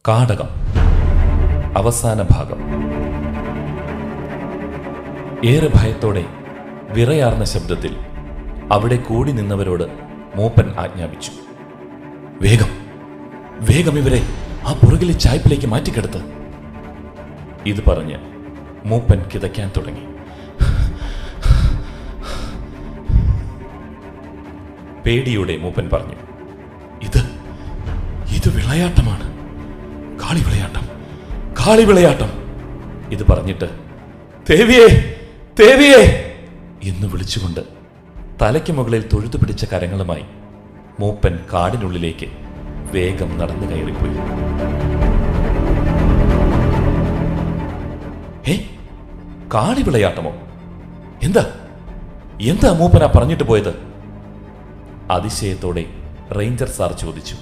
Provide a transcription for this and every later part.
കാടകം അവസാന ഭാഗം. ഏറെ ഭയത്തോടെ വിറയാർന്ന ശബ്ദത്തിൽ അവിടെ കൂടി നിന്നവരോട് മൂപ്പൻ ആജ്ഞാപിച്ചു, വേഗം വേഗം ഇവരെ ആ പുറകിലെ ചായ്പിലേക്ക് മാറ്റിക്കെടുത്ത്. ഇത് പറഞ്ഞ് മൂപ്പൻ കിതയ്ക്കാൻ തുടങ്ങി. പേടിയോടെ മൂപ്പൻ പറഞ്ഞു, ഇത് വിളയാട്ടമാണ്, കാളിവിളയാട്ടം. ഇത് പറഞ്ഞിട്ട് ദേവിയേ ദേവിയേ എന്ന് വിളിച്ചുകൊണ്ട് തലയ്ക്ക് മുകളിൽ തൊഴുതു പിടിച്ച കരങ്ങളുമായി മൂപ്പൻ കാടിനുള്ളിലേക്ക് വേഗം നടന്നു കയറിപ്പോയി. കാളിവിളയാട്ടമോ? എന്താ മൂപ്പനാ പറഞ്ഞിട്ട് പോയത്? അതിശയത്തോടെ റേഞ്ചർ സാർ ചോദിച്ചു.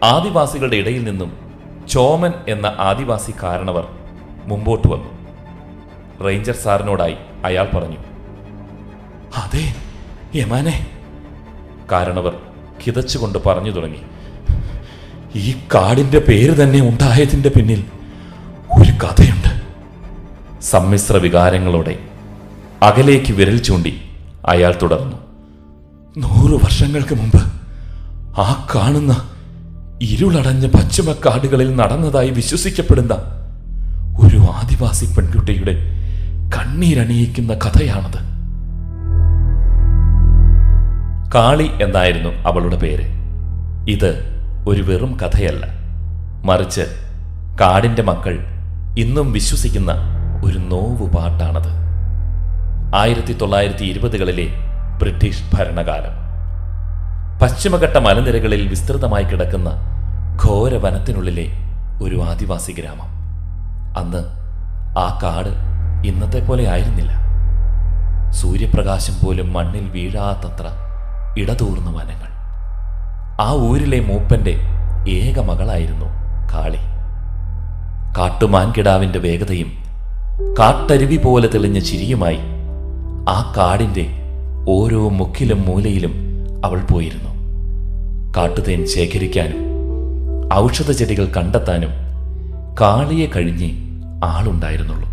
ആദിവാസികളുടെ ഇടയിൽ നിന്നും ചോമൻ എന്ന ആദിവാസി കാരണവർ മുമ്പോട്ട് വന്നു. റേഞ്ചർ സാറിനോടായി അയാൾ പറഞ്ഞു, അതെ യമാനെ. കാരണവർ കിതച്ചുകൊണ്ട് പറഞ്ഞു തുടങ്ങി, ഈ കാടിന്റെ പേര് തന്നെ ഉണ്ടായതിന്റെ പിന്നിൽ ഒരു കഥയുണ്ട്. സമ്മിശ്ര വികാരങ്ങളോടെ അകലേക്ക് വിരൽ ചൂണ്ടി അയാൾ തുടർന്നു, 100 വർഷങ്ങൾക്ക് മുമ്പ് ആ കാണുന്ന ഇരുളടഞ്ഞ പശ്ചിമക്കാടുകളിൽ നടന്നതായി വിശ്വസിക്കപ്പെടുന്ന ഒരു ആദിവാസി പെൺകുട്ടിയുടെ കണ്ണീരണിയിക്കുന്ന കഥയാണത്. കാളി എന്നായിരുന്നു അവളുടെ പേര്. ഇത് ഒരു വെറും കഥയല്ല, മറിച്ച് കാടിന്റെ മക്കൾ ഇന്നും വിശ്വസിക്കുന്ന ഒരു നോവു പാട്ടാണത്. 1920കളിലെ ബ്രിട്ടീഷ് ഭരണകാലം. പശ്ചിമഘട്ട മലനിരകളിൽ വിസ്തൃതമായി കിടക്കുന്ന ഘോര വനത്തിനുള്ളിലെ ഒരു ആദിവാസി ഗ്രാമം. അന്ന് ആ കാട് ഇന്നത്തെ പോലെ ആയിരുന്നില്ല. സൂര്യപ്രകാശം പോലും മണ്ണിൽ വീഴാത്തത്ര ഇടതൂർന്ന വനങ്ങൾ. ആ ഊരിലെ മൂപ്പന്റെ ഏക മകളായിരുന്നു കാളി. കാട്ടുമാൻകിടാവിന്റെ വേഗതയും കാട്ടരുവി പോലെ തെളിഞ്ഞ ചിരിയുമായി ആ കാടിന്റെ ഓരോ മുക്കിലും മൂലയിലും അവൾ പോയിരുന്നു. കാട്ടുതേൻ ശേഖരിക്കാനും ഔഷധ ചെടികൾ കണ്ടെത്താനും കാളിയെ കഴിഞ്ഞേ ആളുണ്ടായിരുന്നുള്ളൂ.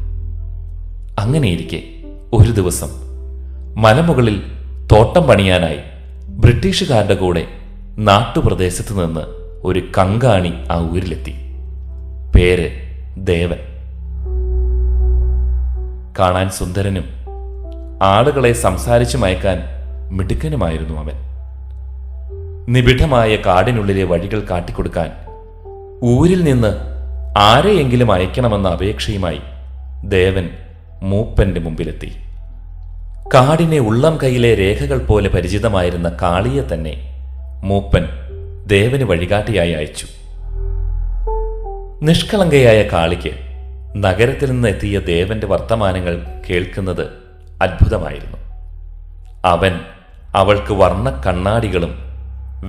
അങ്ങനെയിരിക്കെ ഒരു ദിവസം മലമുകളിൽ തോട്ടം പണിയാനായി ബ്രിട്ടീഷുകാരുടെ കൂടെ നാട്ടുപ്രദേശത്ത് നിന്ന് ഒരു കങ്കാണി ആ ഊരിലെത്തി. പേര് ദേവൻ. കാണാൻ സുന്ദരനും ആളുകളെ സംസാരിച്ചു മയക്കാൻ മിടുക്കനുമായിരുന്നു അവൻ. നിബിഡമായ കാടിനുള്ളിലെ വഴികൾ കാട്ടിക്കൊടുക്കാൻ ഊരിൽ നിന്ന് ആരെയെങ്കിലും അയക്കണമെന്ന അപേക്ഷയുമായി ദേവൻ മൂപ്പന്റെ മുമ്പിലെത്തി. കാടിനെ ഉള്ളം കൈയിലെ രേഖകൾ പോലെ പരിചിതമായിരുന്ന കാളിയെ തന്നെ മൂപ്പൻ ദേവന് വഴികാട്ടിയായി അയച്ചു. നിഷ്കളങ്കയായ കാളിക്ക് നഗരത്തിൽ നിന്ന് എത്തിയ ദേവന്റെ വർത്തമാനങ്ങൾ കേൾക്കുന്നത് അത്ഭുതമായിരുന്നു. അവൻ അവൾക്ക് വർണ്ണ കണ്ണാടികളും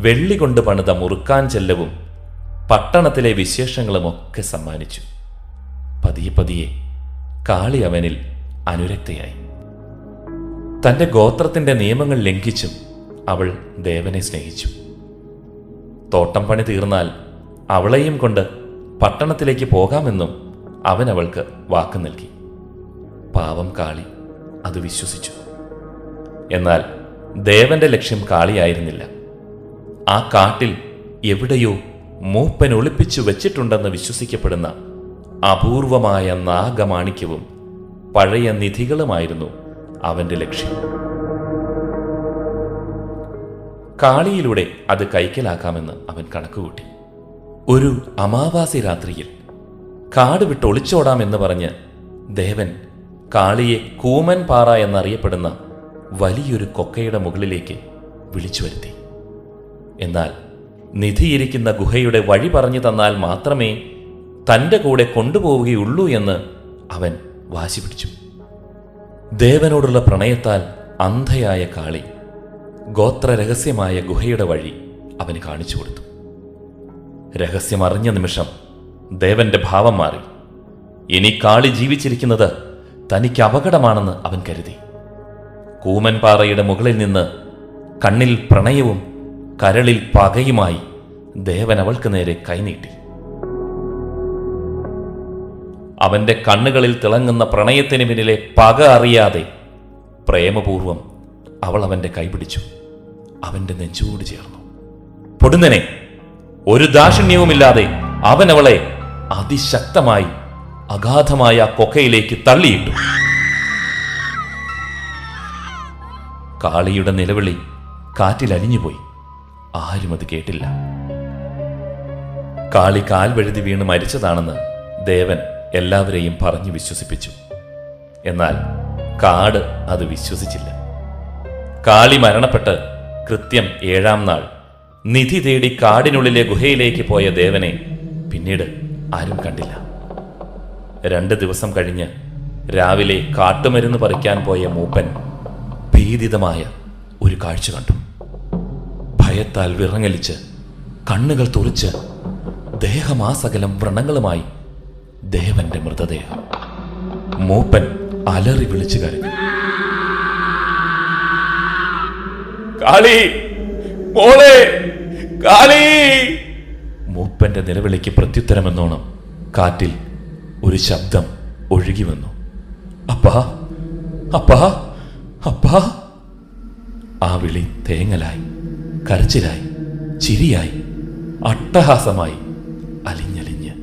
വെള്ളി കൊണ്ട് പണിത മുറുക്കാൻ ചെല്ലവും പട്ടണത്തിലെ വിശേഷങ്ങളുമൊക്കെ സമ്മാനിച്ചു. പതിയെ പതിയെ കാളി അവനിൽ അനുരക്തയായി. തന്റെ ഗോത്രത്തിന്റെ നിയമങ്ങൾ ലംഘിച്ചും അവൾ ദേവനെ സ്നേഹിച്ചു. തോട്ടം പണി തീർന്നാൽ അവളെയും കൊണ്ട് പട്ടണത്തിലേക്ക് പോകാമെന്നും അവൻ അവൾക്ക് വാക്ക് നൽകി. പാവം കാളി അത് വിശ്വസിച്ചു. എന്നാൽ ദേവന്റെ ലക്ഷ്യം കാളിയായിരുന്നില്ല. ആ കാട്ടിൽ എവിടെയോ മൂപ്പൻ ഒളിപ്പിച്ചു വച്ചിട്ടുണ്ടെന്ന് വിശ്വസിക്കപ്പെടുന്ന അപൂർവമായ നാഗമാണിക്യവും പഴയ നിധികളുമായിരുന്നു അവന്റെ ലക്ഷ്യം. കാളിയിലൂടെ അത് കൈക്കലാക്കാമെന്ന് അവൻ കണക്കുകൂട്ടി. ഒരു അമാവാസി രാത്രിയിൽ കാട് വിട്ട് ഒളിച്ചോടാമെന്ന് പറഞ്ഞ് ദേവൻ കാളിയെ കൂമൻ പാറ എന്നറിയപ്പെടുന്ന വലിയൊരു കൊക്കയുടെ മുകളിലേക്ക് വിളിച്ചു വരുത്തി. എന്നാൽ നിധിയിരിക്കുന്ന ഗുഹയുടെ വഴി പറഞ്ഞു തന്നാൽ മാത്രമേ തൻ്റെ കൂടെ കൊണ്ടുപോവുകയുള്ളൂ എന്ന് അവൻ വാശി പിടിച്ചു. ദേവനോടുള്ള പ്രണയത്താൽ അന്ധയായ കാളി ഗോത്ര രഹസ്യമായ ഗുഹയുടെ വഴി അവന് കാണിച്ചു കൊടുത്തു. രഹസ്യമറിഞ്ഞ നിമിഷം ദേവന്റെ ഭാവം മാറി. ഇനി കാളി ജീവിച്ചിരിക്കുന്നത് തനിക്ക് അപകടമാണെന്ന് അവൻ കരുതി. കൂമൻപാറയുടെ മുകളിൽ നിന്ന് കണ്ണിൽ പ്രണയവും കരളിൽ പകയുമായി ദേവൻ അവൾക്ക് നേരെ കൈനീട്ടി. അവന്റെ കണ്ണുകളിൽ തിളങ്ങുന്ന പ്രണയത്തിന് പിന്നിലെ പക അറിയാതെ പ്രേമപൂർവം അവൾ അവന്റെ കൈപിടിച്ചു. അവന്റെ നെഞ്ചോട് ചേർന്നു. പൊടുന്നനെ ഒരു ദാക്ഷിണ്യവുമില്ലാതെ അവൻ അവളെ അതിശക്തമായി അഗാധമായ കൊക്കയിലേക്ക് തള്ളിയിട്ടു. കാളിയുടെ നിലവിളി കാറ്റിൽ അലിഞ്ഞുപോയി. ആരും അത് കേട്ടില്ല. കാളി കാൽ വഴുതി വീണ് മരിച്ചതാണെന്ന് ദേവൻ എല്ലാവരെയും പറഞ്ഞു വിശ്വസിപ്പിച്ചു. എന്നാൽ കാട് അത് വിശ്വസിച്ചില്ല. കാളി മരണപ്പെട്ട് കൃത്യം 7-ാം നാൾ നിധി തേടി കാടിനുള്ളിലെ ഗുഹയിലേക്ക് പോയ ദേവനെ പിന്നീട് ആരും കണ്ടില്ല. 2 ദിവസം കഴിഞ്ഞ് രാവിലെ കാട്ടുമരുന്ന് പറിക്കാൻ പോയ മൂപ്പൻ ഭീതിതമായ ഒരു കാഴ്ച കണ്ടു. ഭയത്താൽ വിറങ്ങലിച്ച് കണ്ണുകൾ തുറിച്ച് ദേഹമാസകലം വ്രണങ്ങളുമായി ദേവന്റെ മൃതദേഹം. മൂപ്പൻ അലറി വിളിച്ചു കരഞ്ഞു, കാളി മോളെ, കാളി! മൂപ്പന്റെ നിലവിളിക്ക് പ്രത്യുത്തരമെന്നോണം കാറ്റിൽ ഒരു ശബ്ദം ഒഴുകി വന്നു. അപ്പാ, അപ്പാ, അപ്പാ! ആ വിളി തേങ്ങലായി, കരച്ചിലായി, ചിരിയായി, അട്ടഹാസമായി, അലിഞ്ഞലിഞ്ഞ്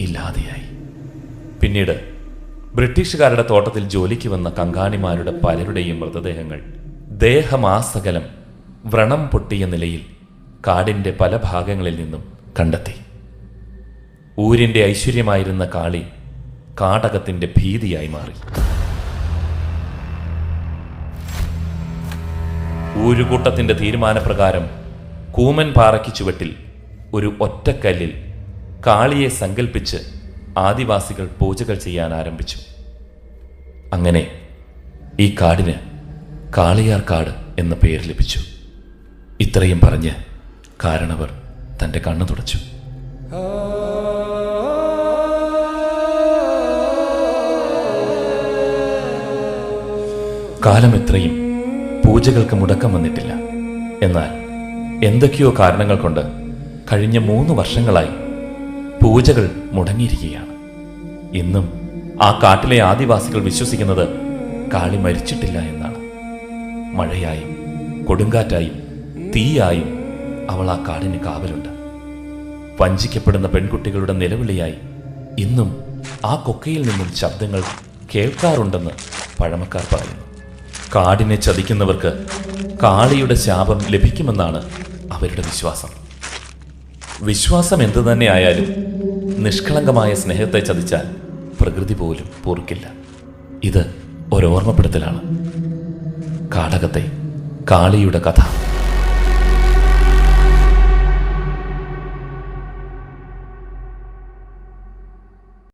ഇല്ലാതെയായി. പിന്നീട് ബ്രിട്ടീഷുകാരുടെ തോട്ടത്തിൽ ജോലിക്ക് വന്ന കങ്കാണിമാരുടെ പലരുടെയും മൃതദേഹങ്ങൾ ദേഹമാസകലം വ്രണം പൊട്ടിയ നിലയിൽ കാടിന്റെ പല ഭാഗങ്ങളിൽ നിന്നും കണ്ടെത്തി. ഊരിന്റെ ഐശ്വര്യമായിരുന്ന കാളി കാടകത്തിന്റെ ഭീതിയായി മാറി. ഊരുകൂട്ടത്തിന്റെ തീരുമാനപ്രകാരം കൂമൻ പാറയ്ക്ക് ചുവട്ടിൽ ഒരു ഒറ്റക്കല്ലിൽ കാളിയെ സങ്കൽപ്പിച്ച് ആദിവാസികൾ പൂജകൾ ചെയ്യാൻ ആരംഭിച്ചു. അങ്ങനെ ഈ കാടിന് കാളിയാർക്കാട് എന്ന പേര് ലഭിച്ചു. ഇത്രയും പറഞ്ഞ് കാരണവർ തൻ്റെ കണ്ണു തുടച്ചു. കാലമെത്രയും പൂജകൾക്ക് മുടക്കം വന്നിട്ടില്ല. എന്നാൽ എന്തൊക്കെയോ കാരണങ്ങൾ കൊണ്ട് കഴിഞ്ഞ 3 വർഷങ്ങളായി പൂജകൾ മുടങ്ങിയിരിക്കുകയാണ്. ഇന്നും ആ കാട്ടിലെ ആദിവാസികൾ വിശ്വസിക്കുന്നത് കാളി മരിച്ചിട്ടില്ല എന്നാണ്. മഴയായും കൊടുങ്കാറ്റായും തീയായും അവൾ ആ കാടിന് കാവലുണ്ട്. വഞ്ചിക്കപ്പെടുന്ന പെൺകുട്ടികളുടെ നിലവിളിയായി ഇന്നും ആ കൊക്കയിൽ നിന്നും ശബ്ദങ്ങൾ കേൾക്കാറുണ്ടെന്ന് പഴമക്കാർ പറയുന്നു. കാടിനെ ചതിക്കുന്നവർക്ക് കാളിയുടെ ശാപം ലഭിക്കുമെന്നാണ് അവരുടെ വിശ്വാസം. വിശ്വാസം എന്തു തന്നെയായാലും നിഷ്കളങ്കമായ സ്നേഹത്തെ ചതിച്ചാൽ പ്രകൃതി പോലും പൊറുക്കില്ല. ഇത് ഒരോർമ്മപ്പെടുത്തലാണ്. കാടകത്തെ കാളിയുടെ കഥ.